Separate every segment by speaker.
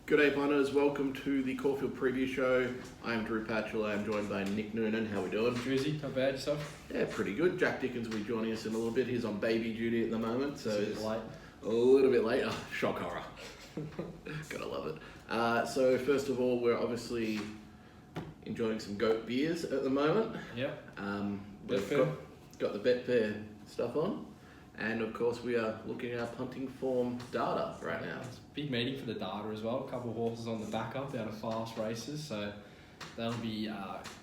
Speaker 1: G'day punters, welcome to the Caulfield preview show. I'm Drew Patchell, I'm joined by Nick Noonan. How we doing?
Speaker 2: Drizzy, not bad yourself?
Speaker 1: Yeah, pretty good. Jack Dickens will be joining us in a little bit. He's on baby duty at the moment, so
Speaker 2: It's late.
Speaker 1: a little bit late. Oh, shock horror. Gotta love it. So first of all, we're obviously enjoying some goat beers at the moment.
Speaker 2: Yep.
Speaker 1: We've got the Betfair stuff on. And of course, we are looking at our punting form data right now.
Speaker 2: It's a big meeting for the data as well. A couple of horses on the back up out of fast races, so that'll be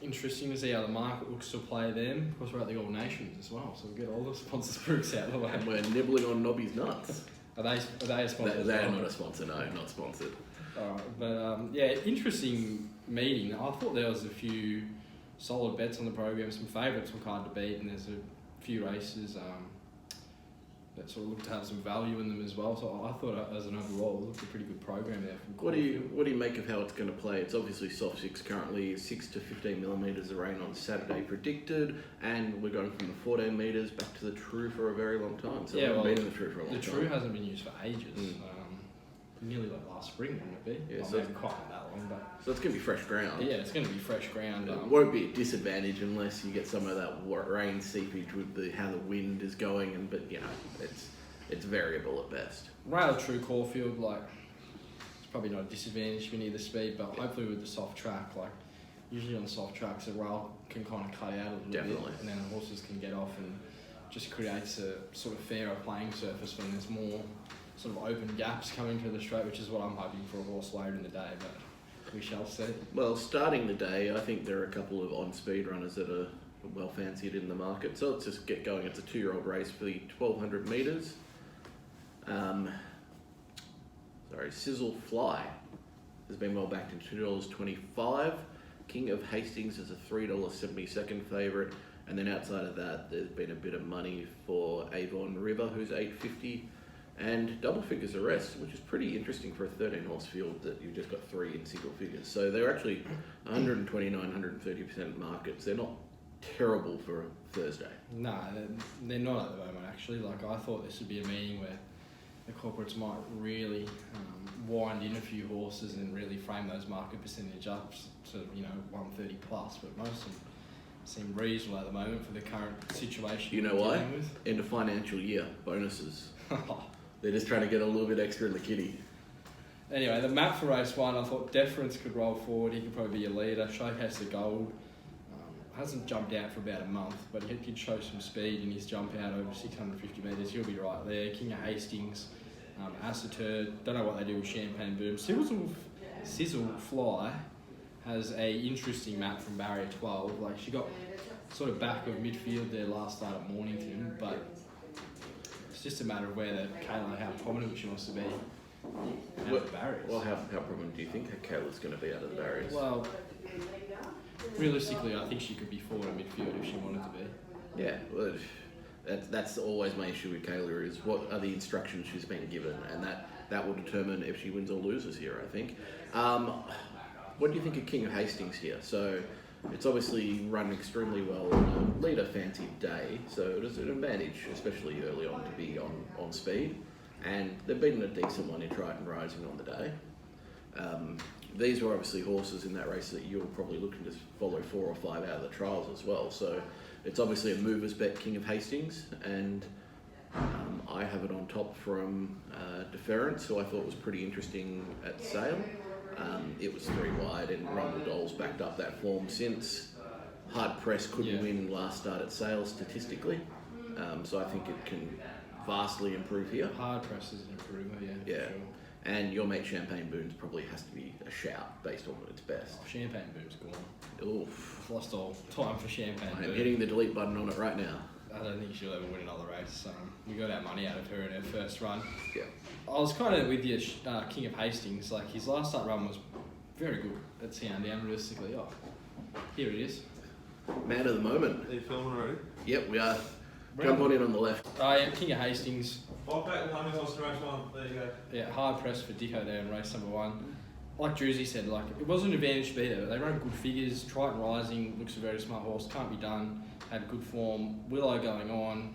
Speaker 2: interesting to see how the market looks to play them. Of course, we're at the All Nations as well, so we'll get all the sponsors' spooks out of the way.
Speaker 1: And we're nibbling on Nobby's nuts.
Speaker 2: Are they a sponsor?
Speaker 1: They are not a sponsor, no, not sponsored.
Speaker 2: Alright, but yeah, interesting meeting. I thought there was a few solid bets on the program, some favourites look hard to beat, and there's a few races that sort of look to have some value in them as well. So I thought as an overall, it looked a pretty good program there. From
Speaker 1: What do you make of how it's going to play? It's obviously soft 6 currently, 6 to 15 millimetres of rain on Saturday predicted, and we're going from the 14 metres back to the True for a very long time. So
Speaker 2: yeah, well,
Speaker 1: been in the True for a long time.
Speaker 2: The True hasn't been used for ages. Nearly like last spring, wouldn't it be?
Speaker 1: Yeah,
Speaker 2: well,
Speaker 1: so
Speaker 2: maybe quite that long, but
Speaker 1: so it's going to be fresh ground.
Speaker 2: yeah, it's going to be fresh ground.
Speaker 1: It won't be a disadvantage unless you get some of that rain seepage with how the wind is going, but you know, it's variable at best.
Speaker 2: Rail True Caulfield, like, it's probably not a disadvantage if you need the speed, but hopefully with the soft track, like, usually on soft tracks, the rail can kind of cut out a little bit, and then the horses can get off, and just creates a sort of fairer playing surface when there's more sort of open gaps coming to the straight, which is what I'm hoping for a horse later in the day, but we shall see.
Speaker 1: Well, starting the day, I think there are a couple of on-speed runners that are well fancied in the market, so let's just get going. It's a 2-year-old race for the 1200 metres. Sizzle Fly has been well backed in $2.25. King of Hastings is a $3.72 favourite, and then outside of that, there's been a bit of money for Avon River, who's $8.50, and double figures arrest, which is pretty interesting for a 13-horse field that you've just got 3 in single figures. So they're actually 129, 130% markets. They're not terrible for a Thursday.
Speaker 2: No, they're not at the moment, actually. Like, I thought this would be a meeting where the corporates might really wind in a few horses and really frame those market percentage up to 130 plus, but most of them seem reasonable at the moment for the current situation.
Speaker 1: You know why? End of financial year, bonuses. They're just trying to get a little bit extra in the kitty.
Speaker 2: Anyway, the map for race 1, I thought Deference could roll forward. He could probably be a leader. Showcase the Gold. Hasn't jumped out for about a month, but he did show some speed in his jump out over 650 metres. He'll be right there. King of Hastings, Assatur, don't know what they do with Champagne Boom. Sizzle Fly has a interesting map from barrier 12. Like, she got sort of back of midfield there last start at Mornington, but it's just a matter of how prominent she wants to be out of the barriers.
Speaker 1: Well, how prominent do you think Kayla's going to be out of the barriers?
Speaker 2: Well, realistically, I think she could be forward in midfield if she wanted to be.
Speaker 1: Yeah, well, that's always my issue with Kayla, is what are the instructions she's been given, and that will determine if she wins or loses here, I think. What do you think of King of Hastings here? So it's obviously run extremely well on a leader fancied day, so it is an advantage, especially early on, to be on speed, and they've beaten a decent one in Triton Rising on the day. These were obviously horses in that race that you're probably looking to follow 4 or 5 out of the trials as well. So it's obviously a mover's bet, King of Hastings, and I have it on top from Deference, who I thought was pretty interesting at sale. It was 3 wide, and Rumble Doll's backed up that form since. Hard Press couldn't win last start at sale statistically, so I think it can vastly improve here.
Speaker 2: Hard Press is an improver, yeah.
Speaker 1: Yeah.
Speaker 2: Sure.
Speaker 1: And your mate Champagne Boons probably has to be a shout based on its best.
Speaker 2: Champagne Boom's gone.
Speaker 1: Oof.
Speaker 2: I've lost all time for Champagne Boom.
Speaker 1: I'm hitting the delete button on it right now.
Speaker 2: I don't think she'll ever win another race. We got our money out of her in her first run.
Speaker 1: Yeah.
Speaker 2: I was kind of with you, King of Hastings. Like, his last start run was very good at Sandown, realistically. Oh, here it is.
Speaker 1: Man of the moment.
Speaker 3: Are you filming already?
Speaker 1: Yep, we are. Jump on in on the left.
Speaker 2: Yeah, King of Hastings.
Speaker 3: I'll back the Hummers on race 1. There you go.
Speaker 2: Yeah, hard press for Dicko there in race number 1. Like Druzy said, like, it wasn't an advantage to be there. They run good figures. Triton Rising looks a very smart horse. Can't be done. Had good form. Willow going on.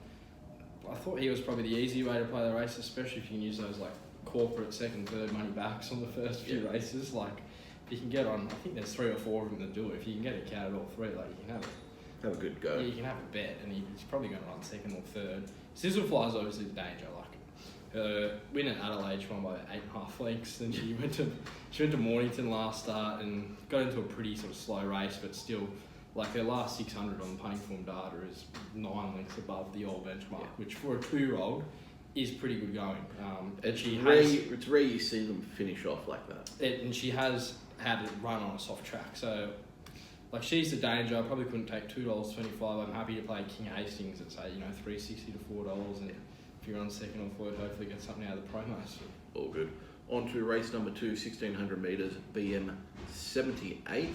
Speaker 2: I thought he was probably the easy way to play the race, especially if you can use those like corporate second, third money backs on the first few races. Like, if you can get on, I think there's 3 or 4 of them that do it. If you can get a cat at all 3, like you can
Speaker 1: have a good go.
Speaker 2: Yeah, you can have a bet, and he's probably going to run second or third. Sizzlefly's obviously the danger. Like, her win at Adelaide, she won by 8.5 lengths. Then she went to Mornington last start and got into a pretty sort of slow race, but still. Like their last 600 on punting form data is 9 lengths above the old benchmark, which for a 2-year-old is pretty good going.
Speaker 1: It's rare you see them finish off like that.
Speaker 2: And she has had it run on a soft track, so like she's the danger. I probably couldn't take $2.25. I'm happy to play King Hastings at say $3.60 to $4, and if you're on second or third, hopefully get something out of the promos.
Speaker 1: All good. On to race number 2, 1600 metres, BM 78.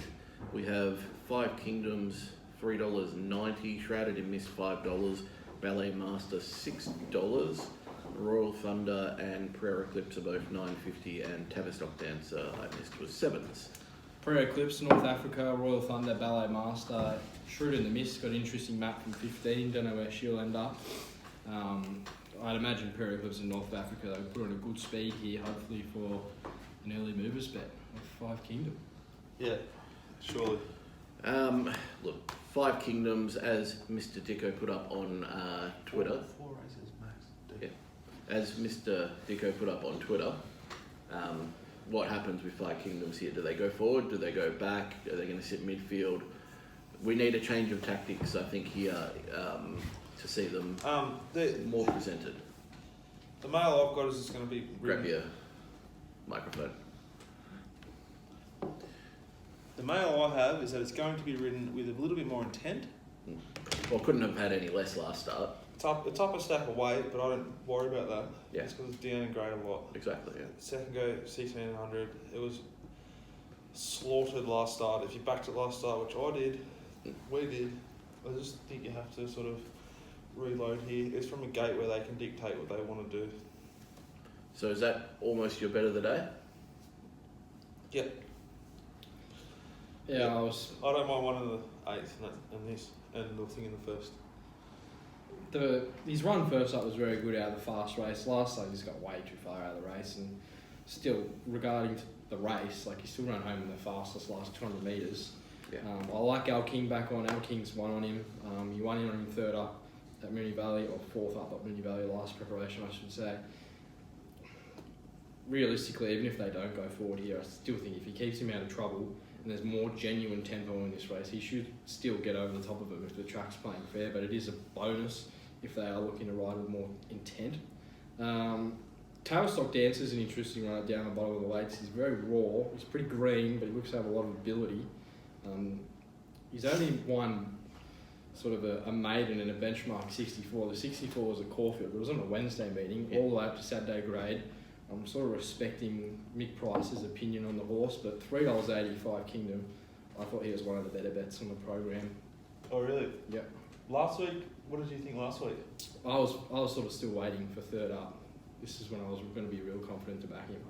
Speaker 1: We have 5 Kingdoms, $3.90, Shrouded in Mist $5, Ballet Master $6, Royal Thunder and Prayer Eclipse are both $9.50, and Tavistock Dancer I missed was 7s.
Speaker 2: Prayer Eclipse, North Africa, Royal Thunder, Ballet Master, Shrewd in the Mist, got an interesting map from 15, don't know where she'll end up. I'd imagine Prayer Eclipse in North Africa, they'll put on a good speed here, hopefully for an early movers bet of 5 Kingdom.
Speaker 3: Yeah, surely.
Speaker 1: Look, 5 Kingdoms, as Mr. Dicko put up on Twitter.
Speaker 3: 4 races max.
Speaker 1: Yeah. As Mr. Dicko put up on Twitter, what happens with 5 Kingdoms here? Do they go forward? Do they go back? Are they going to sit midfield? We need a change of tactics, I think, here to see them more presented.
Speaker 3: The mail I've got is just going to be...
Speaker 1: Grab your microphone.
Speaker 3: The mail I have is that it's going to be ridden with a little bit more intent.
Speaker 1: Well, couldn't have had any less last start.
Speaker 3: It's up a stack of weight, but I don't worry about that.
Speaker 1: Yeah.
Speaker 3: It's because it's down in grade a lot.
Speaker 1: Exactly, yeah.
Speaker 3: Second go, 1600. It was slaughtered last start. If you backed it last start, which I did, we did, I just think you have to sort of reload here. It's from a gate where they can dictate what they want to do.
Speaker 1: So is that almost your bet of the day?
Speaker 3: Yep.
Speaker 2: Yeah, I
Speaker 3: don't mind one of the 8th and this and the thing in the first.
Speaker 2: His run first up was very good out of the fast race. Last time he just got way too far out of the race, and still regarding the race, like he still ran home in the fastest last 200 metres.
Speaker 1: Yeah.
Speaker 2: I like Al King back on. Al King's won on him. He won in on him 3rd up at Moonee Valley, or 4th up at Moonee Valley last preparation, I should say. Realistically, even if they don't go forward here, I still think if he keeps him out of trouble and there's more genuine tempo in this race, he should still get over the top of him if the track's playing fair, but it is a bonus if they are looking to ride with more intent. Tavistock Dancer's an interesting runner down the bottom of the weights. He's very raw, he's pretty green, but he looks to have a lot of ability. He's only won sort of a maiden and a benchmark 64. The 64 was at Caulfield. It was on a Wednesday meeting, all the way up to Saturday grade. I'm sort of respecting Mick Price's opinion on the horse, but $3.85 Kingdom, I thought he was one of the better bets on the program.
Speaker 3: Oh, really?
Speaker 2: Yep.
Speaker 3: Last week, what did you think last week?
Speaker 2: I was sort of still waiting for 3rd up. This is when I was going to be real confident to back him.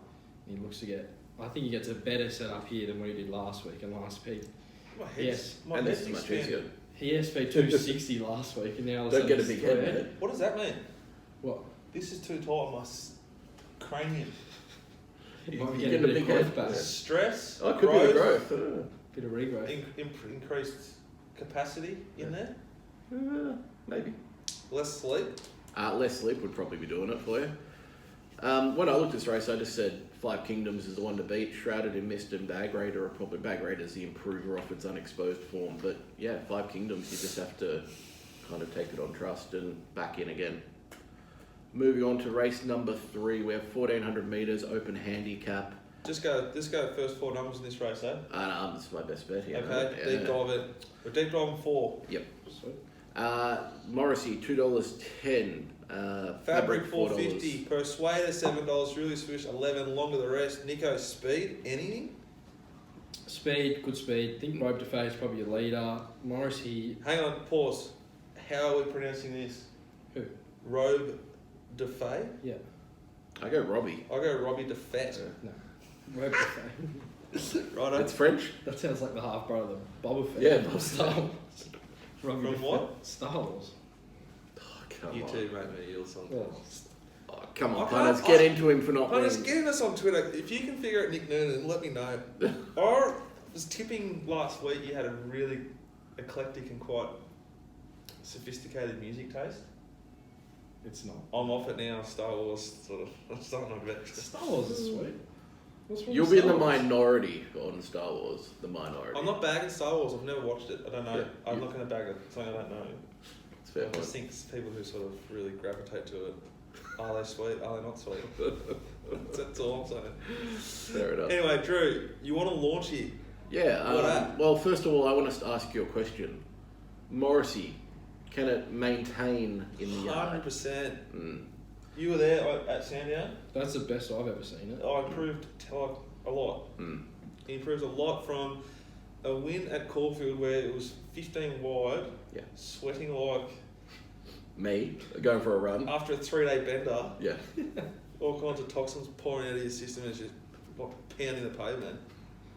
Speaker 2: And he looks to get, I think he gets a better setup here than what he did last week and last peak.
Speaker 1: Yes, and this is much easier.
Speaker 2: He SP 260 last week, and now
Speaker 1: don't get a big head.
Speaker 3: What does that mean?
Speaker 2: What?
Speaker 3: This is too tight on my cranium.
Speaker 2: You might be
Speaker 1: You
Speaker 2: getting a
Speaker 1: get a
Speaker 2: bit
Speaker 1: big
Speaker 2: of
Speaker 1: head.
Speaker 2: growth back.
Speaker 3: Stress,
Speaker 1: Oh, it could be the growth.
Speaker 2: Bit of regrowth.
Speaker 3: Increased capacity in there.
Speaker 1: Maybe.
Speaker 3: Less sleep.
Speaker 1: Less sleep would probably be doing it for you. When I looked at this race, I just said 5 Kingdoms is the one to beat. Shrouded in Mist and Bag Raider are probably Bag Raider's the improver off its unexposed form. But yeah, 5 Kingdoms, you just have to kind of take it on trust and back in again. Moving on to race number 3, we have 1400 metres, open handicap.
Speaker 3: Just go first 4 numbers in this race, eh?
Speaker 1: This is my best bet here.
Speaker 3: Okay,
Speaker 1: Yeah.
Speaker 3: deep dive it. We're deep diving 4.
Speaker 1: Yep.
Speaker 2: Sweet.
Speaker 1: Morrissey, $2.10.
Speaker 3: Fabric $4.50. Persuader $7. Really Swish 11. Longer the rest. Nicko Speed. Anything?
Speaker 2: Speed, good speed. Think Rope to Face probably your leader. Morrissey.
Speaker 3: Hang on, pause. How are we pronouncing this?
Speaker 2: Who?
Speaker 3: Robe de Fay?
Speaker 2: Yeah.
Speaker 1: I go Robbie.
Speaker 3: I go Robbie de Fat.
Speaker 2: No. Rope to Face.
Speaker 3: Righto.
Speaker 1: It's French.
Speaker 2: That sounds like the half brother of Boba Fett.
Speaker 1: Yeah,
Speaker 2: from Star Wars. Robbie
Speaker 3: From
Speaker 2: the
Speaker 3: what?
Speaker 2: Fett. Star Wars.
Speaker 1: Oh, come
Speaker 3: You
Speaker 1: on.
Speaker 3: too, mate. Me, you'll something.
Speaker 2: Well,
Speaker 1: Oh, come on,
Speaker 3: I
Speaker 1: punters,
Speaker 3: can't-
Speaker 1: get into him for not
Speaker 3: Punters,
Speaker 1: winning.
Speaker 3: get in us on Twitter. If you can figure out Nick Noonan, let me know. I was tipping last week you had a really eclectic and quite sophisticated music taste.
Speaker 2: It's not.
Speaker 3: I'm off it now. Star Wars sort of. I'm starting to get.
Speaker 2: Star Wars is sweet. What's wrong
Speaker 1: You'll
Speaker 2: with
Speaker 1: be in the
Speaker 2: Star Wars?
Speaker 1: minority on Star Wars. The minority.
Speaker 3: I'm not bagging Star Wars. I've never watched it. I don't know.
Speaker 1: Yeah,
Speaker 3: I'm
Speaker 1: you-
Speaker 3: not going to bag it. Something I don't know.
Speaker 1: It's fair
Speaker 3: I just
Speaker 1: point.
Speaker 3: think it's people who sort of really gravitate to it. Are they sweet? Are they not sweet? That's all I'm saying.
Speaker 1: Fair enough.
Speaker 3: Anyway, Drew, you want to launch here?
Speaker 1: Yeah.
Speaker 3: What at?
Speaker 1: Well, first of all, I want to ask you a question. Morrissey, can it maintain in the yard?
Speaker 3: 100%.
Speaker 1: Mm.
Speaker 3: You were there at Sandown.
Speaker 2: That's the best I've ever seen it.
Speaker 3: I improved a lot.
Speaker 1: Mm.
Speaker 3: He improved a lot from a win at Caulfield where it was 15 wide,
Speaker 1: Yeah.
Speaker 3: sweating like
Speaker 1: Me going for a run.
Speaker 3: after a 3-day bender,
Speaker 1: Yeah.
Speaker 3: all kinds of toxins pouring out of your system and just like pounding the pavement,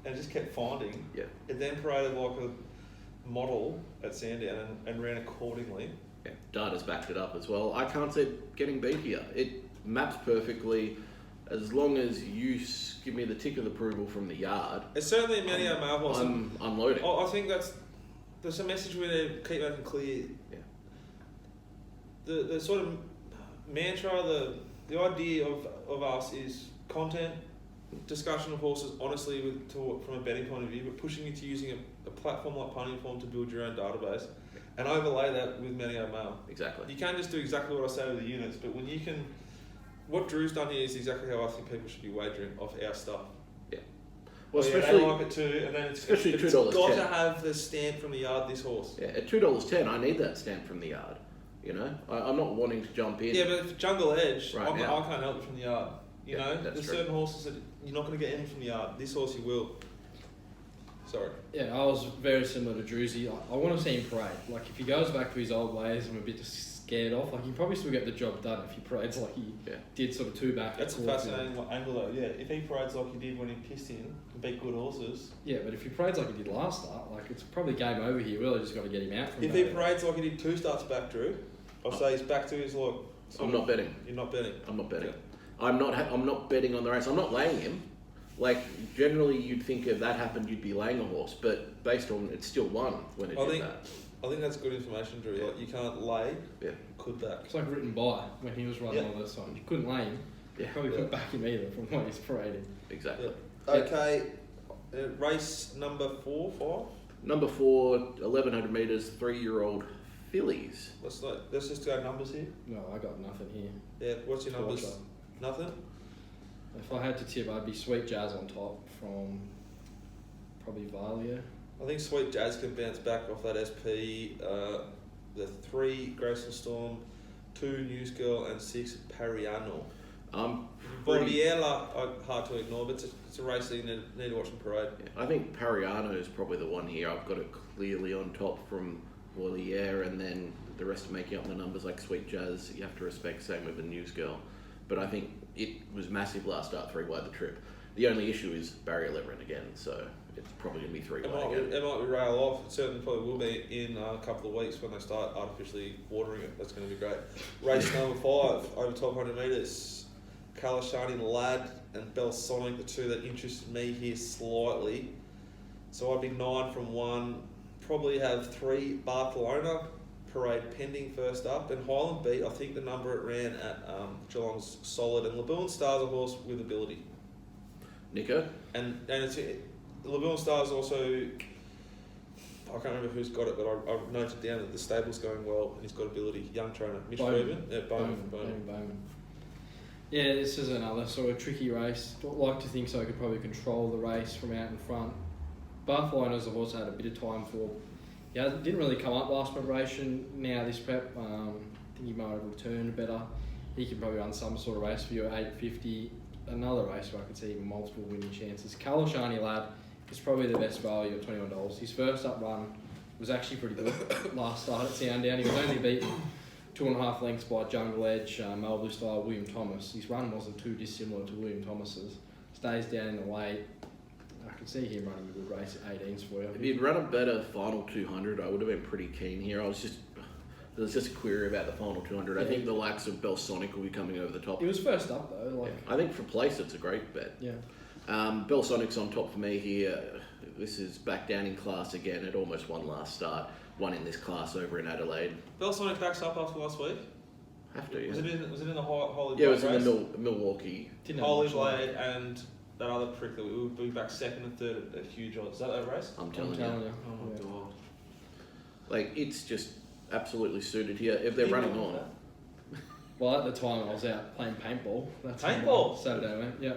Speaker 3: and it just kept finding.
Speaker 1: Yeah.
Speaker 3: It then paraded like a model at Sandown and ran accordingly.
Speaker 1: Yeah. Data's backed it up as well. I can't see it getting beat here. It maps perfectly. As long as you give me the tick of approval from the yard,
Speaker 3: It's certainly a Manio Marvel.
Speaker 1: I'm unloading.
Speaker 3: I think there's a message we need to keep making clear.
Speaker 1: Yeah.
Speaker 3: The sort of mantra, the idea of us is content, discussion of horses, honestly, from a betting point of view, but pushing you to using a platform like Punting Form to build your own database, and overlay that with Manio Mail.
Speaker 1: Exactly.
Speaker 3: You can't just do exactly what I say with the units, but when you can, what Drew's done here is exactly how I think people should be wagering off our stuff.
Speaker 1: Well,
Speaker 3: Oh, yeah,
Speaker 1: especially
Speaker 3: they like it too, and then it's
Speaker 1: $2.10.
Speaker 3: got to have the stamp from the yard. This horse.
Speaker 1: yeah, at $2.10, I need that stamp from the yard. You know, I'm not wanting to jump in.
Speaker 3: Yeah, but if Jungle Edge,
Speaker 1: Right
Speaker 3: I
Speaker 1: now.
Speaker 3: can't help it from the yard. You
Speaker 1: Yeah,
Speaker 3: know,
Speaker 1: that's
Speaker 3: there's
Speaker 1: true.
Speaker 3: certain horses that you're not going to get any from the yard. This horse you will. Sorry.
Speaker 2: Yeah, I was very similar to Druzy. I want to see him parade. Like, if he goes back to his old ways, I'm a bit scared off. Like, he probably still get the job done if he parades like he
Speaker 1: Yeah.
Speaker 2: did sort of two back.
Speaker 3: That's a
Speaker 2: at Caulfield.
Speaker 3: fascinating angle though. Yeah, if he parades like he did when he pissed in and beat good horses.
Speaker 2: Yeah, but if he parades like he did last start, like, it's probably game over here. Really just got to get him out from
Speaker 3: If he
Speaker 2: there.
Speaker 3: parades like he did 2 starts back, Drew, I'll say he's back to his like.
Speaker 1: I'm not betting.
Speaker 3: You're not betting.
Speaker 1: I'm not betting.
Speaker 3: Okay.
Speaker 1: I'm not betting on the race. I'm not laying him. Like, generally, you'd think if that happened, you'd be laying a horse, but based on it's still won when it
Speaker 3: I
Speaker 1: did
Speaker 3: think-
Speaker 1: that.
Speaker 3: I think that's good information, Drew. Like, you can't lay.
Speaker 1: Yeah.
Speaker 3: Could back.
Speaker 2: It's like written by when he was running
Speaker 3: Yeah.
Speaker 2: all this time. You couldn't lay him.
Speaker 1: Yeah.
Speaker 2: Probably
Speaker 3: Yeah.
Speaker 2: couldn't back him either from what he's parading.
Speaker 1: Exactly.
Speaker 3: Yeah. Okay. Race number 4, 5.
Speaker 1: Number 4, 1100 metres, 3-year-old fillies.
Speaker 3: Let's just go numbers here.
Speaker 2: No, I got nothing here.
Speaker 3: Yeah. What's your numbers?
Speaker 2: Torture.
Speaker 3: Nothing.
Speaker 2: If I had to tip, I'd be Sweet Jazz on top from probably Valia.
Speaker 3: I think Sweet Jazz can bounce back off that SP. The 3 Graceful Storm, 2 News Girl, and 6 Pariano. Bordiella, hard to ignore, but it's a race that you need to watch them parade.
Speaker 1: Yeah, I think Pariano is probably the one here. I've got it clearly on top from Warlier, and then the rest are making up the numbers like Sweet Jazz. You have to respect, same with the News Girl. But I think it was massive last start, 3 wide the trip. The only issue is barrier levering again, so it's probably going to be 3
Speaker 3: It
Speaker 1: wide
Speaker 3: might,
Speaker 1: again.
Speaker 3: it might be rail off. It certainly probably will be in a couple of weeks when they start artificially watering it. That's going to be great. Race number 5, over 1200 metres. Kalashani Lad and Belsonic, the 2 that interested me here slightly. So I'd be 9 from 1. Probably have 3 Barcelona parade pending first up, and Highland Beat. I think the number it ran at Geelong's solid, and Labuan Star's a horse with ability.
Speaker 1: Nicko?
Speaker 3: And it's Labuan Star's also. I can't remember who's got it, but I noted down that the stable's going well and he's got ability. Young trainer, Mitch Bowman. Yeah, Bowman.
Speaker 2: Yeah, this is another sort of tricky race. I'd like to think so. I could probably control the race from out in front. Barcelona's I've also had a bit of time for. Yeah, didn't really come up last preparation. Now this prep, I think he might have returned better. He can probably run some sort of race for you at 850. Another race where I could see multiple winning chances. Kalashani Lad is probably the best value at $21. His first up run was actually pretty good last start at Sandown. He was only beaten 2.5 lengths by Jungle Edge, Melbourne style William Thomas. His run wasn't too dissimilar to William Thomas's. Stays down in the weight. I can see him running a good race at 18s for you.
Speaker 1: If he'd run a better final 200, I would have been pretty keen here. I was just There's just a query about the final 200. I
Speaker 2: Yeah.
Speaker 1: think the likes of Belsonic will be coming over the top.
Speaker 2: He was first up though. Like,
Speaker 1: I think for place, it's a great bet.
Speaker 2: yeah.
Speaker 1: Belsonic's on top for me here. This is back down in class again. It almost won last start. Won in this class over in Adelaide.
Speaker 3: Belsonic backs up after last week.
Speaker 1: Have to, yeah.
Speaker 3: Was it in the Holy Blade
Speaker 1: Yeah, it was
Speaker 3: race?
Speaker 1: in the Milwaukee.
Speaker 2: Didn't have
Speaker 3: Holy
Speaker 2: much luck.
Speaker 3: Blade and that other prick that we would be back second and third at huge odds. Is that race?
Speaker 1: I'm
Speaker 2: I'm
Speaker 1: telling
Speaker 2: telling
Speaker 1: you.
Speaker 2: you.
Speaker 3: Oh my
Speaker 2: Yeah.
Speaker 3: god.
Speaker 1: Like, it's just absolutely suited here. If they're
Speaker 3: You
Speaker 1: running
Speaker 3: know
Speaker 1: on.
Speaker 3: that?
Speaker 2: Well, at the time I was out playing paintball. That's how
Speaker 3: Paintball?
Speaker 2: my Saturday went. Yeah.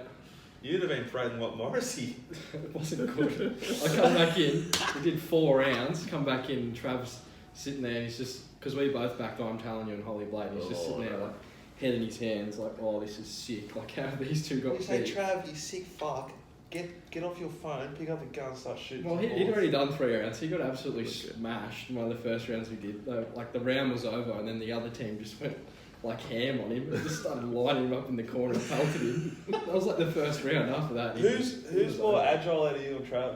Speaker 3: You'd have been praising what Morrissey.
Speaker 2: It wasn't good. I come back in, we did 4 rounds, come back in, Trav's sitting there and he's just, because we both backed I'm telling you and Holy Blade, he's just sitting there like, head in his hands like, oh, this is sick. Like, how have these two got
Speaker 3: You say,
Speaker 2: beat?
Speaker 3: Trav, you sick fuck. Get off your phone, pick up a gun, start shooting.
Speaker 2: Well,
Speaker 3: some
Speaker 2: he'd
Speaker 3: balls."
Speaker 2: already done 3 rounds. He got absolutely
Speaker 1: Looked good.
Speaker 2: smashed in one of the first rounds we did. Like, the round was over and then the other team just went like ham on him and just started lighting him up in the corner and pelted him. That was like the first round. After that, he
Speaker 3: Who's
Speaker 2: was
Speaker 3: more
Speaker 2: over.
Speaker 3: agile out of you and Trav?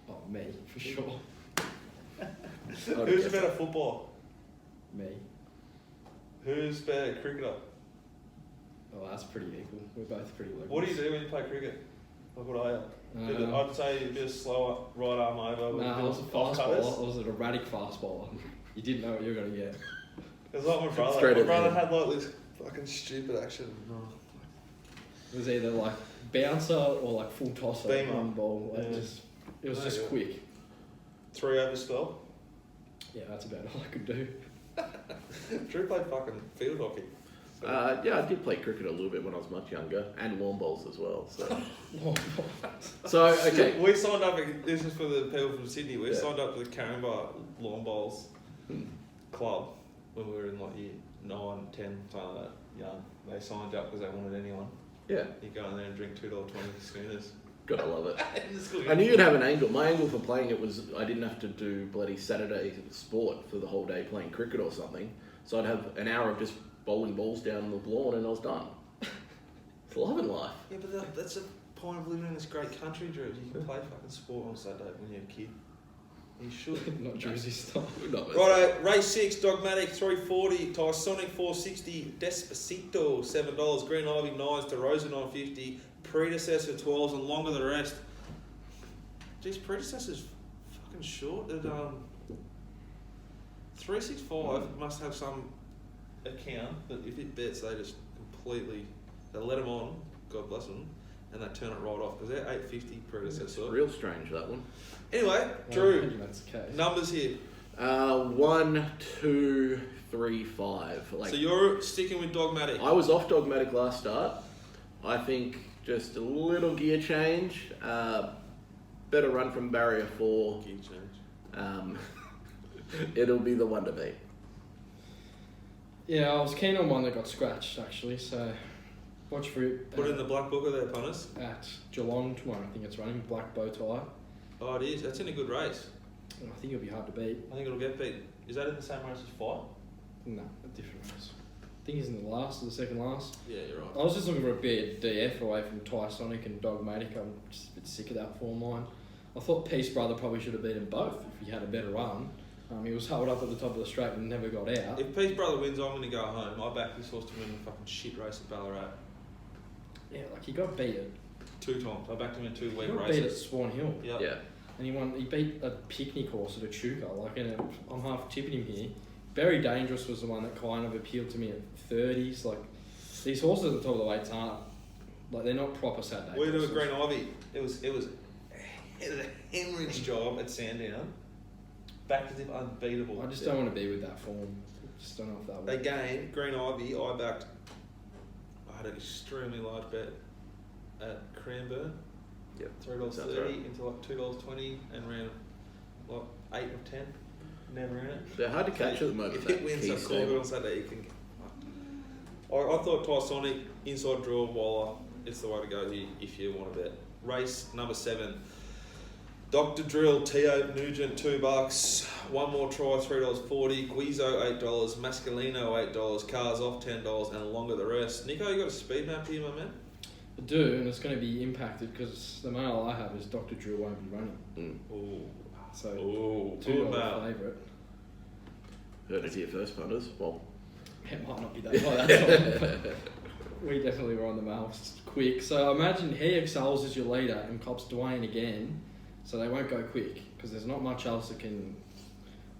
Speaker 2: Oh, me, for sure.
Speaker 3: Who's better football?
Speaker 2: Me.
Speaker 3: Who's better cricketer?
Speaker 2: Oh, that's pretty equal. We're both pretty level.
Speaker 3: What do you do when you play cricket? Like what are you? I'd say a bit of slower right arm over. with
Speaker 2: Nah, I was a
Speaker 3: off
Speaker 2: fast
Speaker 3: cutters.
Speaker 2: bowler. I was an erratic fast bowler. You didn't know what you were going to get.
Speaker 3: It's like my brother.
Speaker 1: Straight
Speaker 3: My
Speaker 1: at the
Speaker 3: brother
Speaker 1: end.
Speaker 3: had like this fucking stupid action.
Speaker 2: It was either like bouncer or like full tosser.
Speaker 3: Beamer.
Speaker 2: One ball. Like
Speaker 3: Yeah.
Speaker 2: it was
Speaker 3: No,
Speaker 2: just
Speaker 3: yeah.
Speaker 2: quick.
Speaker 3: 3 over spell.
Speaker 2: Yeah, that's about all I could do.
Speaker 3: Drew played fucking field hockey.
Speaker 1: Yeah, I did play cricket a little bit when I was much younger, and lawn bowls as well. So,
Speaker 2: Oh,
Speaker 1: so okay.
Speaker 3: We signed up. This is for the people from Sydney. We
Speaker 1: Yeah.
Speaker 3: signed up to the Caringbah Lawn Bowls
Speaker 1: Hmm.
Speaker 3: Club when we were in like year 9, 10, something like that. Young. They signed up because they wanted anyone.
Speaker 1: Yeah,
Speaker 3: You go in there and drink $2.20 schooners.
Speaker 1: gotta love it.
Speaker 3: It's good.
Speaker 1: I knew you'd have an angle. My angle for playing it was I didn't have to do bloody Saturday sport for the whole day playing cricket or something. So I'd have an hour of just bowling balls down the lawn and I was done. It's loving life.
Speaker 3: Yeah, but that's the point of living in this great country, Drew. You can play fucking sport on Saturday when you're a kid. You should.
Speaker 2: not Jersey style.
Speaker 3: Righto, race 6, Dogmatic 340, Tysonic 460, Despacito $7, Green Ivy 9s, DeRosa 950, Predecessor 12s, and longer the rest. Geez, Predecessor's fucking short. At 365 must have some account that if it bets, they just completely they let them on. God bless them. And they turn it right off because they're 850
Speaker 1: It's
Speaker 3: Predecessor.
Speaker 1: real strange, that one.
Speaker 3: Anyway,
Speaker 2: I
Speaker 3: Drew,
Speaker 2: imagine that's the case.
Speaker 3: numbers here.
Speaker 1: 1, 2, 3, 5. Like,
Speaker 3: So you're sticking with Dogmatic.
Speaker 1: I was off Dogmatic last start. I think just a little gear change. Better run from barrier 4.
Speaker 3: Gear change.
Speaker 1: It'll be the one to beat.
Speaker 2: Yeah, I was keen on one that got scratched actually, so watch for it.
Speaker 3: Put it in the black book of their punters.
Speaker 2: At Geelong tomorrow, I think it's running black bow tie.
Speaker 3: Oh, it is. That's in a good race.
Speaker 2: And I think it'll be hard to beat.
Speaker 3: I think it'll get beat. Is that in the same race as Fight?
Speaker 2: No, a different race. I think he's in the last or the second last.
Speaker 3: Yeah, you're right.
Speaker 2: I was just looking for a bit of DF away from Tysonic and Dogmatic. I'm just a bit sick of that form line. I thought Peace Brother probably should have beaten both if he had a better run. He was held up at the top of the straight and never got out.
Speaker 3: If Peace Brother wins, I'm going to go home. I back this horse to win the fucking shit race at Ballarat.
Speaker 2: Yeah, like he got beat at
Speaker 3: 2 times. I backed him in 2
Speaker 2: he
Speaker 3: week
Speaker 2: got beat at
Speaker 3: races.
Speaker 2: Swan Hill.
Speaker 3: Yep.
Speaker 1: Yeah.
Speaker 2: And he beat a picnic horse at a Chuka. Like, and I'm half tipping him here. Very Dangerous was the one that kind of appealed to me at 30s. Like, these horses at the top of the weights aren't, like, they're not proper Saturday
Speaker 3: We do a
Speaker 2: horses.
Speaker 3: Green Ivy. It was a hemorrhage job at Sandown. Back as if unbeatable.
Speaker 2: I just don't want to be with that form. Just don't know if that would.
Speaker 3: Again, Green Ivy, I had an extremely large bet at Cranbourne.
Speaker 1: Yep.
Speaker 3: $3.30
Speaker 1: Sounds right.
Speaker 3: into like $2.20 and ran like 8 of 10. Never in it.
Speaker 1: They're hard to catch at the moment.
Speaker 3: If
Speaker 1: that
Speaker 3: it wins
Speaker 1: key
Speaker 3: a
Speaker 1: stable.
Speaker 3: Caulfield on Saturday, you can. I thought Tysonic, inside draw, Waller, it's the way to go here if you want to bet. Race number 7. Dr. Drill, T.O. Nugent, $2. One More Try, $3.40. Guizo, $8. Mascalino, $8. Cars off, $10. And longer the rest. Nicko, you got a speed map here, my man?
Speaker 2: I do, and it's going to be impacted because the mail I have is Dr. Drew won't be running.
Speaker 1: Mm.
Speaker 3: Ooh.
Speaker 2: So,
Speaker 3: Ooh,
Speaker 2: $2
Speaker 3: good map.
Speaker 2: favourite.
Speaker 1: Heard it here first, punters. Well,
Speaker 2: It might not be that by that time, but we definitely were on the mouse quick. So imagine he excels as your leader and cops Dwayne again, so they won't go quick because there's not much else that can,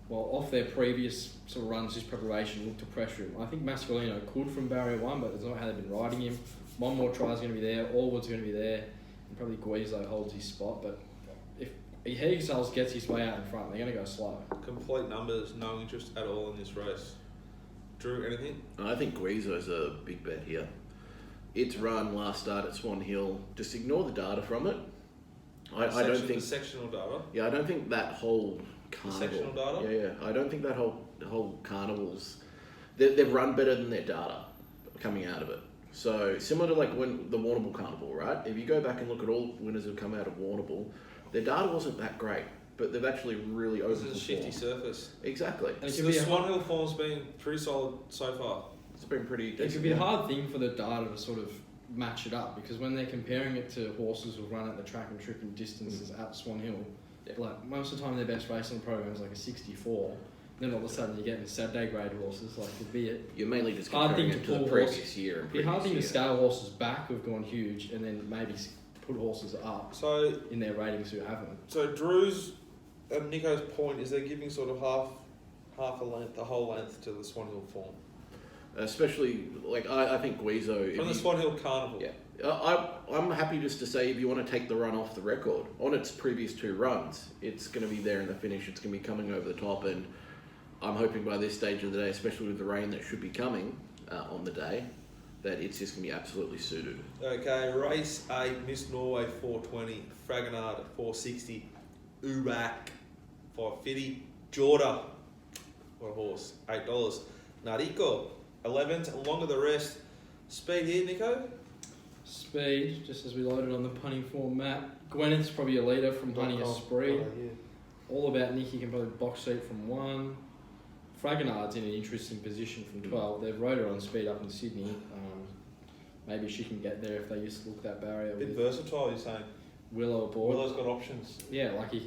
Speaker 2: well, off their previous sort of runs, this preparation, look to pressure him. I think Mascolino could from barrier 1, but that's not how they've been riding him. One more try is going to be there, Allwood's going to be there, and probably Guizo holds his spot, but if he excels, gets his way out in front, they're going to go slow.
Speaker 3: Complete numbers, no interest at all in this race. Drew, anything?
Speaker 1: I think Guizo's a big bet here. Its run last start at Swan Hill, just ignore the data from it. I don't think...
Speaker 3: The sectional data?
Speaker 1: Yeah, I don't think that whole carnival...
Speaker 3: Sectional data?
Speaker 1: Yeah. I don't think that whole carnival's... They've run better than their data coming out of it. So, similar to like when the Warrnambool Carnival, right? If you go back and look at all winners who've come out of Warrnambool, their data wasn't that great, but they've actually really overperformed.
Speaker 3: This is a shifty surface.
Speaker 1: Exactly.
Speaker 2: And
Speaker 3: So the Swan Hill form's been pretty solid so far.
Speaker 1: It's been pretty
Speaker 2: It
Speaker 1: decent.
Speaker 2: could be a hard thing for the data to sort of match it up because when they're comparing it to horses who run at the track and tripping distances at Swan Hill, like most of the time their best race on the program is like a 64. Then all of a sudden you're getting Saturday grade horses, like it'd be it.
Speaker 1: You're mainly just
Speaker 2: Hard
Speaker 1: comparing
Speaker 2: thing
Speaker 1: it
Speaker 2: to
Speaker 1: to the
Speaker 2: pull
Speaker 1: previous
Speaker 2: horses.
Speaker 1: year. And
Speaker 2: It'd be a hard thing to
Speaker 1: previous
Speaker 2: scale horses back who've gone huge and then maybe put horses up
Speaker 3: So,
Speaker 2: in their ratings who haven't.
Speaker 3: so Drew's and Nicko's point is they're giving sort of half a length, the whole length to the Swan Hill form.
Speaker 1: Especially, like, I think Guizo...
Speaker 3: From the Swan Hill Carnival.
Speaker 1: Yeah. I'm happy just to say if you want to take the run off the record, on its previous 2 runs, it's going to be there in the finish, it's going to be coming over the top, and I'm hoping by this stage of the day, especially with the rain that should be coming on the day, that it's just going to be absolutely suited.
Speaker 3: Okay, race 8, Miss Norway 420, Fragonard 460, Urak 550, Jorda, what a horse, $8. Nicko 11, along with the rest. Speed here, Nicko.
Speaker 2: Speed, just as we loaded on the punting form map. Gwyneth's probably a leader from Honey Esprit. All about Nicky can probably box seat from 1. Fragonard's in an interesting position from 12. They've rode her on speed up in Sydney. Maybe she can get there if they used to look that barrier.
Speaker 3: A bit
Speaker 2: With
Speaker 3: versatile, you're saying.
Speaker 2: Willow aboard.
Speaker 3: Willow's got options.
Speaker 2: Yeah, like he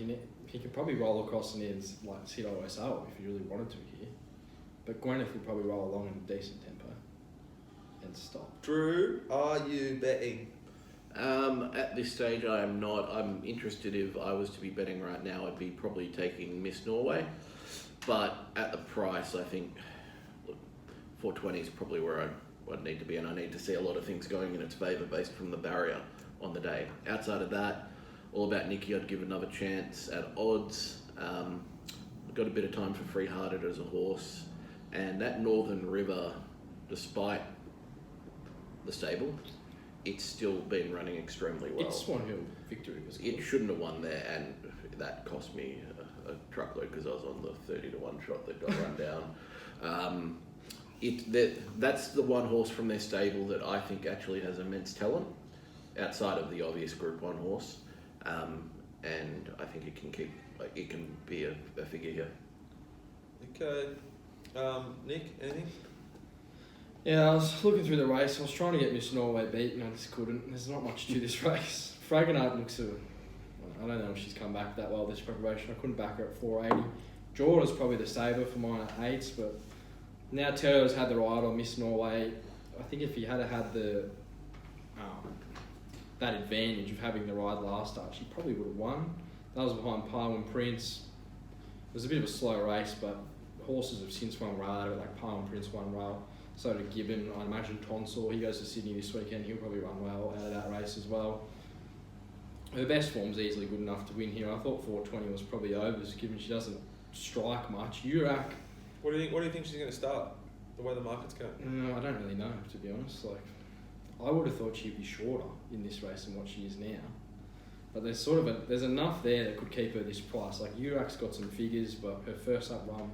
Speaker 2: can probably roll across and in like sit OSL if he really wanted to here. But Gwyneth will probably roll along in a decent tempo and stop.
Speaker 3: Drew, are you betting?
Speaker 1: At this stage, I am not. I'm interested if I was to be betting right now, I'd be probably taking Miss Norway. But at the price, I think, look, 420 is probably where I'd need to be, and I need to see a lot of things going in its favour based from the barrier on the day. Outside of that, all about Nicky, I'd give another chance at odds. Got a bit of time for Free Hearted as a horse, and that Northern River, despite the stable, it's still been running extremely well.
Speaker 2: It's Swan Hill victory was good.
Speaker 1: It shouldn't have won there, and that cost me a truckload because I was on the 30-1 shot that got run down. That's the one horse from their stable that I think actually has immense talent outside of the obvious Group 1 horse, and I think it can be a figure here.
Speaker 3: Okay. Nick, anything?
Speaker 2: Yeah, I was looking through the race. I was trying to get Miss Norway beat, and I just couldn't. There's not much to this race. Fragonard looks I don't know if she's come back that well this preparation. I couldn't back her at 480. Jordan's probably the saver for mine at 8s, but now Terro's had the ride on Miss Norway. I think if he had had that advantage of having the ride last start, she probably would have won. That was behind Parwin Prince. It was a bit of a slow race, but horses have since won rail out of it, like Parwin Prince won rail. So did Gibbon. I imagine Tonsor, he goes to Sydney this weekend, he'll probably run well out of that race as well. Her best form's easily good enough to win here. I thought 420 was probably overs, given she doesn't strike much. Urak,
Speaker 3: What do you think she's going to start? The way the market's going?
Speaker 2: I don't really know, to be honest. Like, I would have thought she'd be shorter in this race than what she is now. But there's enough there that could keep her this price. Like, Urak's got some figures, but her first up run,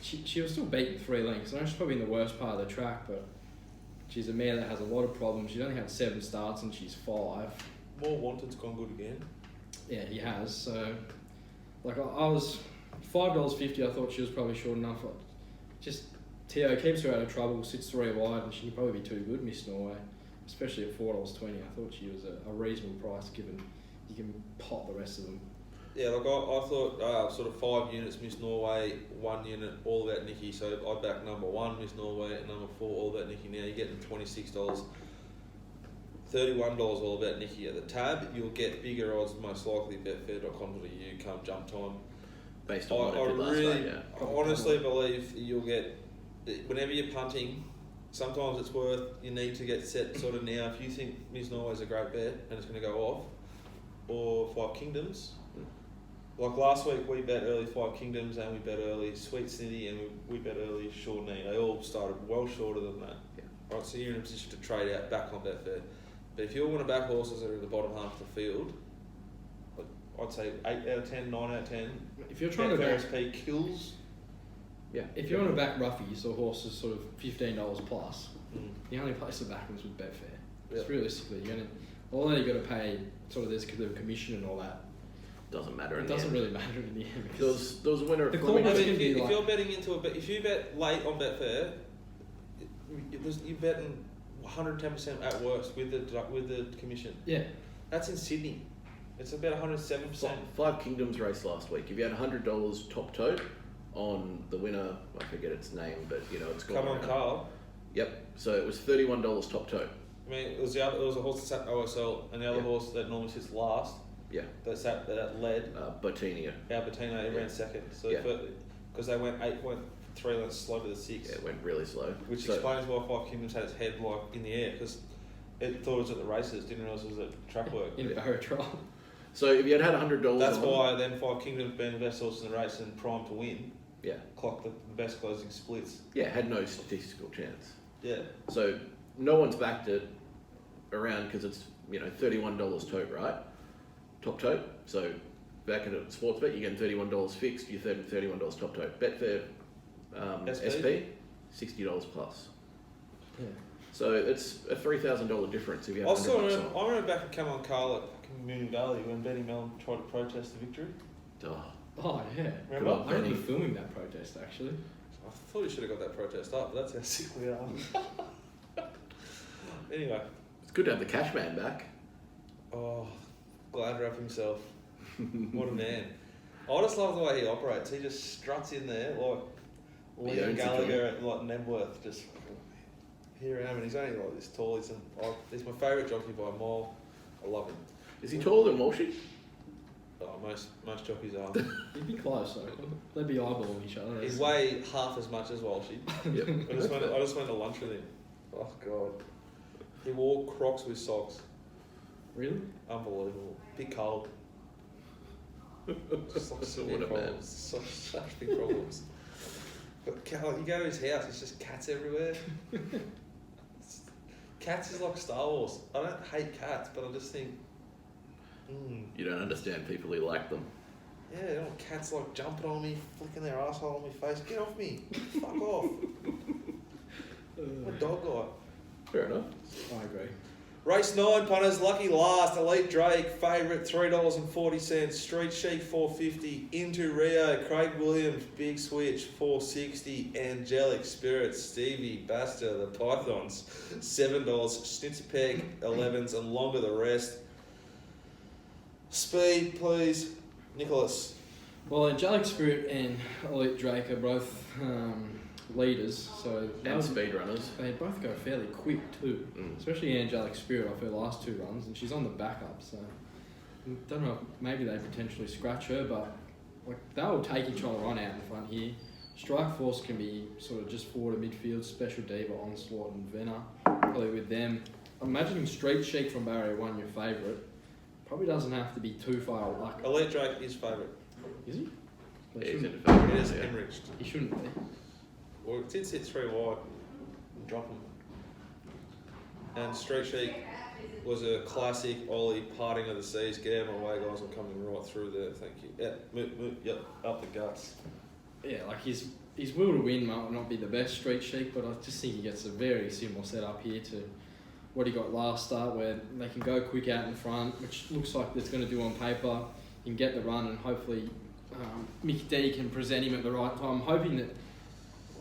Speaker 2: she was still beating 3 lengths. I know she's probably in the worst part of the track, but she's a mare that has a lot of problems. She's only had 7 starts and she's 5.
Speaker 3: More Wanted's gone good again.
Speaker 2: Yeah, he has. So, like, I was $5.50. I thought she was probably short enough. Just Teo keeps her out of trouble, sits 3 wide, and she can probably be too good, Miss Norway, especially at $4.20. I thought she was a reasonable price given you can pot the rest of them.
Speaker 3: Yeah, like I thought sort of 5 units Miss Norway, 1 unit all about Nikki. So I back number 1 Miss Norway and number 4 all about Nikki. Now you're getting $26, $31 all about Nikki. At the tab, you'll get bigger odds, most likely betfair.com.au come jump time.
Speaker 1: Based on what it did last
Speaker 3: really,
Speaker 1: night, yeah.
Speaker 3: I honestly believe you'll get, whenever you're punting, sometimes it's worth, you need to get set sort of now. If you think Miss Norway's a great bet and it's going to go off, or 5 Kingdoms. Like last week, we bet early 5 Kingdoms and we bet early Sweet Snitty and we bet early Sure Knee. They all started well shorter than that.
Speaker 1: Yeah.
Speaker 3: Right, so you're in a position to trade out back on Betfair. But if you want to back horses that are in the bottom half of the field, I'd say 8 out of 10, 9 out of 10.
Speaker 2: If you're trying to back,
Speaker 3: FSP kills.
Speaker 1: Yeah.
Speaker 2: if you want to back roughies or horses sort of $15 plus, the only place to back them is with Betfair. Because realistically, you're gonna, although you got to pay sort of there's the commission and all that.
Speaker 1: Doesn't matter.
Speaker 2: It doesn't really matter in the end.
Speaker 1: There was a winner.
Speaker 2: The
Speaker 1: at
Speaker 2: corners
Speaker 1: Flemington.
Speaker 2: can be
Speaker 3: if
Speaker 2: like-
Speaker 3: you're betting into a bet, if you bet late on Betfair, you're betting 110% at worst with the commission.
Speaker 2: Yeah.
Speaker 3: That's in Sydney. It's about 107%.
Speaker 1: 5 Kingdoms race last week. If you had $100 top tote on the winner, I forget its name, but you know it's gone
Speaker 3: Come on,
Speaker 1: around.
Speaker 3: Carl.
Speaker 1: Yep. So it was $31 top tote.
Speaker 3: I mean, it was a horse that sat OSL, and the other horse that normally sits last.
Speaker 1: Yeah.
Speaker 3: That led.
Speaker 1: Botinia.
Speaker 3: Albertino, he ran second. So because they went 8.3 lengths slow to the 6.
Speaker 1: Yeah, it went really slow.
Speaker 3: Which explains why 5 Kingdoms had its head like in the air, because it thought it was at the races, didn't realise it was at track work.
Speaker 2: In a barrier trial.
Speaker 1: So if you had $100,
Speaker 3: That's why then 5 Kingdoms being the best horse in the race and primed to win.
Speaker 1: Yeah.
Speaker 3: Clocked the best closing splits.
Speaker 1: Yeah, had no statistical chance.
Speaker 3: Yeah.
Speaker 1: So no one's backed it around because it's $31 tote, right? Top tote. So back at a sports bet, you're getting $31 fixed. You're $31 top tote. Betfair SP $60 plus.
Speaker 2: Yeah.
Speaker 1: So it's a $3,000 difference if you
Speaker 3: I
Speaker 1: have
Speaker 3: remember back at Come On Carl at Moon Valley when Benny Mellon tried to protest the victory.
Speaker 2: Oh yeah.
Speaker 3: Remember?
Speaker 2: I remember filming that protest actually.
Speaker 3: I thought you should have got that protest up, but that's how sick we are. Anyway.
Speaker 1: It's good to have the cash man back.
Speaker 3: Oh, glad wrap himself. What a man. I just love the way he operates. He just struts in there like Liam Gallagher at like Nebworth, just here I am, and he's only like this tall. He's my favourite jockey by a mile. I love him.
Speaker 1: Is he taller than Walshy?
Speaker 3: Oh, most jockeys are.
Speaker 2: You'd be close though. They'd be eyeballing each other.
Speaker 3: He's weigh half as much as Walshy.
Speaker 1: Yep.
Speaker 3: I just went to lunch with him. Oh God. He wore Crocs with socks.
Speaker 2: Really?
Speaker 3: Unbelievable. Big cold. Just like severe
Speaker 1: What a man.
Speaker 3: problems. Such big problems. But Cal, you go to his house, it's just cats everywhere. Cats is like Star Wars. I don't hate cats, but I just think,
Speaker 1: You don't understand people who like them.
Speaker 3: yeah, you know, cats like jumping on me, flicking their asshole on my face. Get off me. Fuck off. I'm a dog guy.
Speaker 1: Fair enough.
Speaker 2: I agree.
Speaker 3: Race 9, punters, lucky last, Elite Drake, favourite, $3.40, Street Sheik, $4.50, Into Rio, Craig Williams, Big Switch, $4.60, Angelic Spirits, Stevie, Basta, the Pythons, $7, Schnitz Peg, 11s, and longer the rest. Speed, please, Nicholas.
Speaker 2: Well, Angelic Spirit and Elite Drake are both leaders, so
Speaker 1: And speed runners.
Speaker 2: they both go fairly quick too. Especially Angelic Spirit off her last 2 runs, and she's on the backup, so don't know. Maybe they potentially scratch her, but like they'll take each other on out in front here. Strike Force can be sort of just forward to midfield. Special Diva, Onslaught, and Venner probably with them. I'm imagining Street Sheik from Barrier 1 your favourite. Probably doesn't have to be too far. Like,
Speaker 3: Elite Drake is favourite.
Speaker 2: is he? Well,
Speaker 1: Yeah, he's in
Speaker 2: shouldn't-
Speaker 1: the favourite.
Speaker 3: It is
Speaker 1: Yeah.
Speaker 3: enriched.
Speaker 2: he shouldn't be.
Speaker 3: Well, it did sit 3 wide and drop him. And Street Sheik was a classic Ollie parting of the seas. Get out of my way, guys. I'm coming right through there. Thank you. Yeah, move, yep, up the guts.
Speaker 2: Yeah, like his will to win might not be the best Street Sheik, but I just think he gets a very similar setup here to what he got last start, where they can go quick out in front, which looks like it's going to do on paper. He can get the run, and hopefully Mick D can present him at the right time. I'm hoping that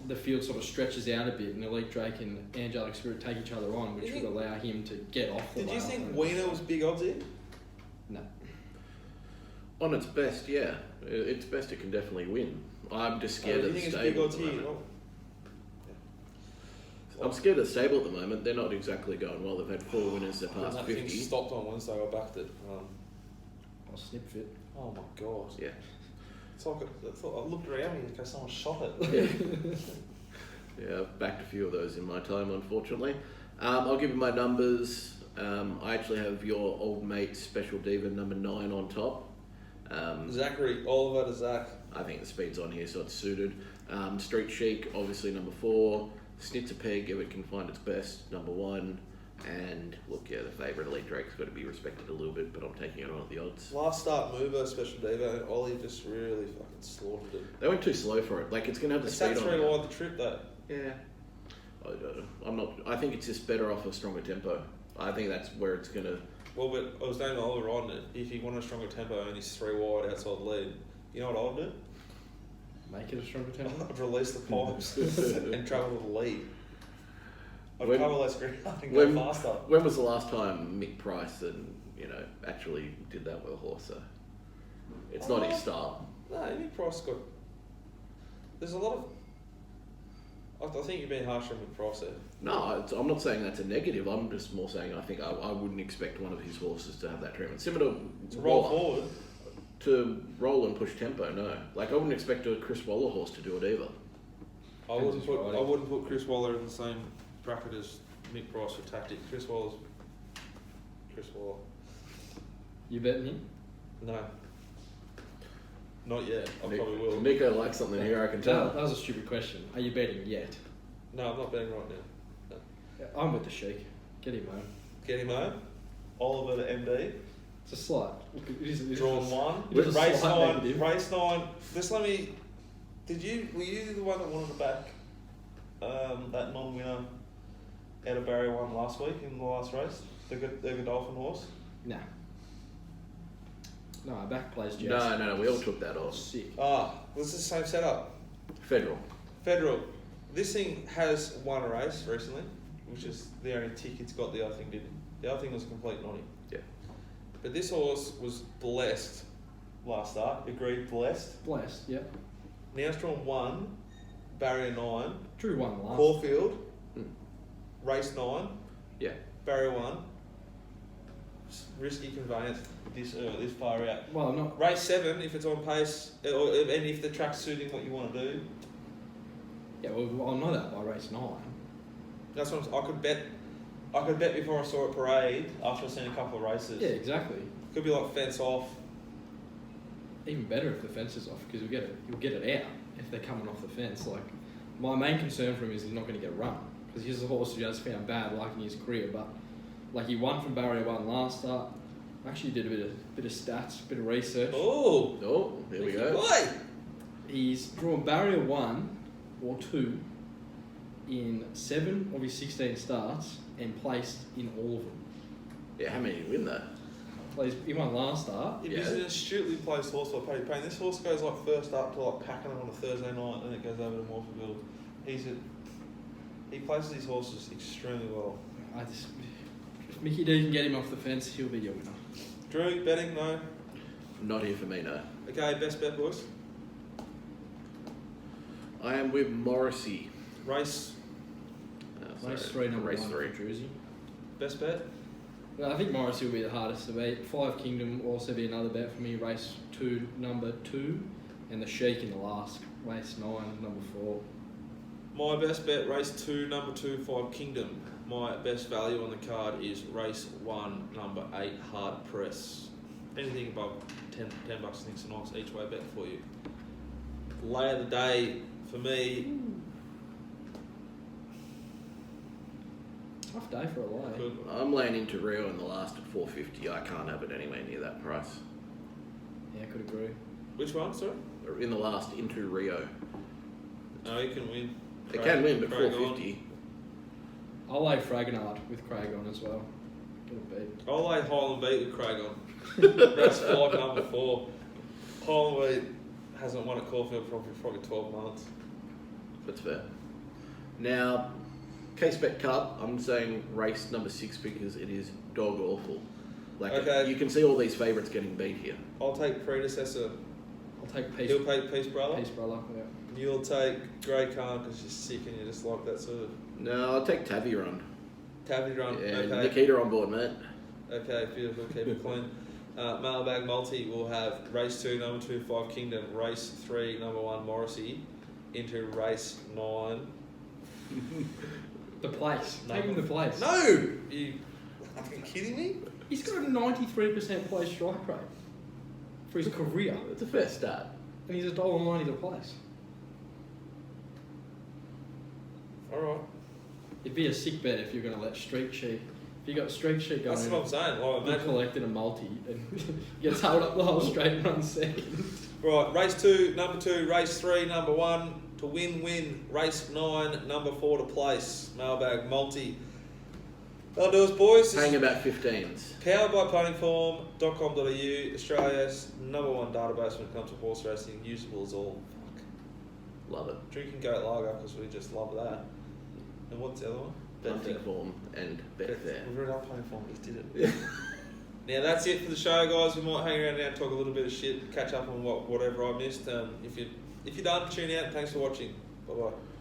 Speaker 2: the field sort of stretches out a bit and Elite Drake and Angelic Spirit take each other on, which would allow him to get off the
Speaker 3: Did you
Speaker 2: rail.
Speaker 3: think Wiener was big odds here?
Speaker 2: No.
Speaker 1: On its best, yeah. Its best, it can definitely win. I'm just scared
Speaker 3: do
Speaker 1: of
Speaker 3: you
Speaker 1: the
Speaker 3: think it's big
Speaker 1: stable at
Speaker 3: odds
Speaker 1: the
Speaker 3: here?
Speaker 1: moment.
Speaker 3: Oh.
Speaker 1: I'm scared of the stable at the moment. They're not exactly going well. They've had 4 winners the past
Speaker 3: That thing
Speaker 1: 50.
Speaker 3: stopped on Wednesday. I backed it.
Speaker 2: I'll snip fit.
Speaker 3: Oh my god!
Speaker 1: Yeah.
Speaker 3: It's like I looked around me in case someone shot it.
Speaker 1: Yeah, I've backed a few of those in my time, unfortunately. I'll give you my numbers. I actually have your old mate, Special Diva, number 9 on top.
Speaker 3: Zachary, Oliver to Zach.
Speaker 1: I think the speed's on here, so it's suited. Street Chic, obviously number 4. Snitzer Peg, if it can find its best, number 1. And look, yeah, the favourite Elite Drake's got to be respected a little bit, but I'm taking it on at the odds.
Speaker 3: Last start mover, Special Diva, and Ollie just really fucking slaughtered it.
Speaker 1: They went too slow for it. Like, it's going to have the
Speaker 3: It's
Speaker 1: speed
Speaker 3: that
Speaker 1: on
Speaker 3: 3
Speaker 1: it.
Speaker 3: wide the trip though.
Speaker 1: Yeah. I'm not. I think it's just better off a stronger tempo. I think that's where it's going to.
Speaker 3: Well, but I was saying to Oliver on it, if he wanted a stronger tempo and he's 3 wide outside the lead, you know what I'd do?
Speaker 2: Make it a stronger tempo.
Speaker 3: I'd release the pipes and travel to the lead. I'd
Speaker 1: When-
Speaker 3: cover less ground and go
Speaker 1: when-
Speaker 3: faster.
Speaker 1: When was the last time Mick Price actually did that with a horse? So it's not his style.
Speaker 3: No, any price got. There's a lot of. I think you're being harsh on the price there.
Speaker 1: No, I'm not saying that's a negative. I'm just more saying I think I wouldn't expect one of his horses to have that treatment. Similar
Speaker 3: To
Speaker 1: to
Speaker 3: roll
Speaker 1: Waller.
Speaker 3: forward.
Speaker 1: To roll and push tempo, no. Like, I wouldn't expect a Chris Waller horse to do it either.
Speaker 3: I wouldn't put Chris Waller in the same bracket as Mick Price for tactic. Chris Waller.
Speaker 2: You betting him?
Speaker 3: No. Not yet. I
Speaker 1: Nick-
Speaker 3: probably will.
Speaker 1: Nicko likes something here, I can tell.
Speaker 2: That was a stupid question. Are you betting yet?
Speaker 3: No, I'm not betting right now.
Speaker 2: Yeah, I'm with the Sheik. Get him home.
Speaker 3: Get him home. Oliver to MD.
Speaker 2: It's a slight.
Speaker 3: Drawn 1.
Speaker 2: It is a
Speaker 3: Race
Speaker 2: slight
Speaker 3: 9.
Speaker 2: negative.
Speaker 3: Race 9. Just let me. Were you the one that wanted to back that non-winner out of Barrier 1 last week in the last race? The Godolphin horse?
Speaker 2: Nah. No, our back plays Jazz.
Speaker 1: No, we all took that off.
Speaker 2: Sick.
Speaker 3: This is the same setup.
Speaker 1: Federal.
Speaker 3: Federal. This thing has won a race recently, which is the only tick it's got. The other thing didn't. The other thing was a complete nonny.
Speaker 1: Yeah.
Speaker 3: But this horse was blessed last start. Agreed, blessed.
Speaker 2: Blessed, yep.
Speaker 3: Now it's drawn 1, barrier 9,
Speaker 2: Drew one last.
Speaker 3: Caulfield,
Speaker 1: Mm.
Speaker 3: race 9,
Speaker 1: Yeah.
Speaker 3: barrier 1. Risky conveyance this far out.
Speaker 2: Well, not.
Speaker 3: Race 7, if it's on pace, and if the track's suiting what you want to do,
Speaker 2: Yeah, well, I'll know that by race 9.
Speaker 3: that's what I could bet. I could bet before I saw a parade after I've seen a couple of races.
Speaker 2: Yeah, exactly.
Speaker 3: Could be like fence off.
Speaker 2: Even better if the fence is off because you'll get it out if they're coming off the fence. Like, my main concern for him is he's not going to get run because he's a horse who has found bad luck in his career. But like, he won from barrier 1 last start. Actually, did a bit of stats, a bit of research.
Speaker 3: Oh,
Speaker 1: There we go.
Speaker 3: boy!
Speaker 2: He's drawn barrier 1 or 2 in 7 of his 16 starts and placed in all of them.
Speaker 1: Yeah, how many did you win that?
Speaker 2: He won last start.
Speaker 3: He's an astutely placed horse by Paddy Payne. This horse goes like first up to like Pakenham on a Thursday night, and then it goes over to Morphettville. He places his horses extremely well.
Speaker 2: If Mickey D can get him off the fence, he'll be your winner.
Speaker 3: Drew, betting, no.
Speaker 1: Not here for me, no.
Speaker 3: Okay, best bet, boys.
Speaker 1: I am with Morrissey.
Speaker 3: Race,
Speaker 2: Race 3, number
Speaker 1: race
Speaker 2: 1
Speaker 1: 3.
Speaker 2: for Druzy.
Speaker 3: best bet.
Speaker 2: Well, I think Morrissey will be the hardest to beat. 5 Kingdom will also be another bet for me. Race 2, number 2, and the Sheik in the last. Race 9, number 4.
Speaker 3: My best bet, race 2, number 2, 5 Kingdom. My best value on the card is race 1, number 8, Hard Press. Anything above $10 I think is a nice each way bet for you. Lay of the day for me.
Speaker 2: Tough day for a lay.
Speaker 3: Good.
Speaker 1: I'm laying into Rio in the last at 450. I can't have it anywhere near that price.
Speaker 2: Yeah, I could agree.
Speaker 3: Which one, sorry?
Speaker 1: Or in the last into Rio.
Speaker 3: No, you can win.
Speaker 1: It can win, but
Speaker 3: Craig
Speaker 1: 450.
Speaker 2: I'll lay Fragonard with Craig on as well. Get a beat.
Speaker 3: I'll lay Highland Beat with Craig on. Race 5, number 4. Highland Beat hasn't won at Caulfield for probably 12 months.
Speaker 1: That's fair. Now, Case Bet Cup, I'm saying race number 6 because it is dog awful. Like
Speaker 3: Okay.
Speaker 1: you can see all these favourites getting beat here.
Speaker 3: I'll take predecessor.
Speaker 2: I'll take Peace.
Speaker 3: He'll take Peace Brother.
Speaker 2: Peace Brother. Yeah.
Speaker 3: You'll take Grey Khan because she's sick and you just like that sort of
Speaker 1: No, I'll take Taviron.
Speaker 3: tabby run.
Speaker 1: Yeah,
Speaker 3: Okay.
Speaker 1: Nikita on board, mate.
Speaker 3: Okay, beautiful. Keep it clean. Mailbag multi will have race 2, number 2, 5 Kingdom, race 3, number 1 Morrissey, into race 9.
Speaker 2: The place.
Speaker 3: No.
Speaker 2: Take him the place.
Speaker 3: No! You fucking kidding me?
Speaker 2: He's got a 93% play strike rate for his career,
Speaker 1: It's a fair start.
Speaker 2: and he's $1.90 to place.
Speaker 3: Alright.
Speaker 2: It'd be a sick bet if you're going to let Street Sheet. If you got Street Sheet going,
Speaker 3: That's what I'm saying. Like,
Speaker 2: and
Speaker 3: imagine.
Speaker 2: collected a multi and gets held up the whole straight run second.
Speaker 3: Right, race 2, number 2, race 3, number 1 to win, race 9, number 4 to place. Mailbag multi. That'll do us, boys.
Speaker 1: Paying about 15s.
Speaker 3: Powered by ponyform.com.au, Australia's number 1 database when it comes to horse racing. Usable as all. Fuck.
Speaker 1: Love it.
Speaker 3: Drinking goat lager because we just love that. And what's the other one?
Speaker 1: Hunting form and Betfair.
Speaker 3: We've already done Ponyform, we just did it. Now that's it for the show, guys. We might hang around now and talk a little bit of shit, catch up on whatever I missed. If you're done, tune out. Thanks for watching. Bye bye.